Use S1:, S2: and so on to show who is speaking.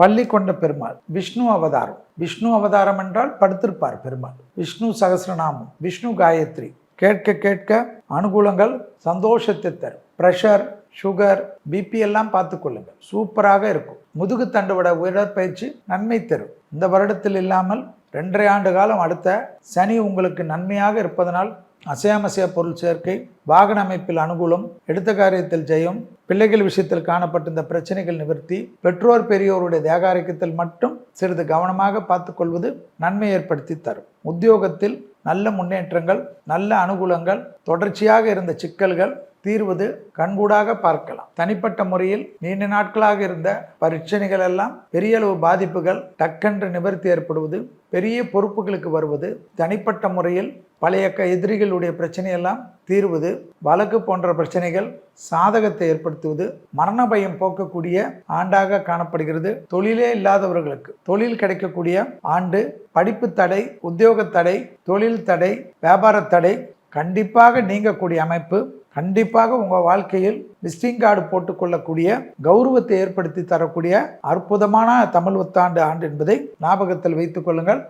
S1: பள்ளி கொண்ட பெருமாள் விஷ்ணு அவதாரம். விஷ்ணு அவதாரம் என்றால் படுத்திருப்பார் பெருமாள். விஷ்ணு சகஸ்ரநாமம், விஷ்ணு காயத்ரி கேட்க கேட்க அனுகூலங்கள், சந்தோஷத்தை தரும். பிரஷர், சுகர், பிபி எல்லாம் பார்த்து கொள்ளுங்கள், சூப்பராக இருக்கும். முதுகு தண்டுவட உடற்பயிற்சி நன்மை தரும். இந்த வருடத்தில் இல்லாமல் 2.5 ஆண்டு காலம் அடுத்த சனி உங்களுக்கு நன்மையாக இருப்பதனால் அசையாமசைய பொருள் சேர்க்கை, வாகன அமைப்பில் அனுகூலம், எடுத்த காரியத்தில் ஜெயம், பிள்ளைகள் விஷயத்தில் காணப்பட்ட இந்த பிரச்சனைகள் நிவர்த்தி, பெற்றோர் பெரியோருடைய தேகாரிக்கத்தில் மட்டும் சிறிது கவனமாக பார்த்து கொள்வது நன்மை ஏற்படுத்தி தரும். உத்தியோகத்தில் நல்ல முன்னேற்றங்கள், நல்ல அனுகூலங்கள், தொடர்ச்சியாக இருந்த சிக்கல்கள் தீர்வது கண்கூடாக பார்க்கலாம். தனிப்பட்ட முறையில் நீண்ட நாட்களாக இருந்த பிரச்சனைகள் எல்லாம் பெரிய அளவு பாதிப்புகள் டக்கென்று நிவர்த்தி ஏற்படுவது, பெரிய பொறுப்புகளுக்கு வருவது, தனிப்பட்ட முறையில் பழைய எதிரிகளுடைய பிரச்சனையெல்லாம் தீர்வது, வழக்கு போன்ற பிரச்சனைகள் சாதகத்தை ஏற்படுத்துவது, மரண பயம் போக்கக்கூடிய ஆண்டாக காணப்படுகிறது. தொழிலே இல்லாதவர்களுக்கு தொழில் கிடைக்கக்கூடிய ஆண்டு. படிப்பு தடை, உத்தியோக தடை, தொழில் தடை, வியாபார தடை கண்டிப்பாக நீங்கக்கூடிய அமைப்பு. கண்டிப்பாக உங்கள் வாழ்க்கையில் விசிட்டிங் கார்டு போட்டுக்கொள்ளக்கூடிய, கௌரவத்தை ஏற்படுத்தி தரக்கூடிய அற்புதமான தமிழ் புத்தாண்டு ஆண்டு என்பதை ஞாபகத்தில் வைத்துக் கொள்ளுங்கள்.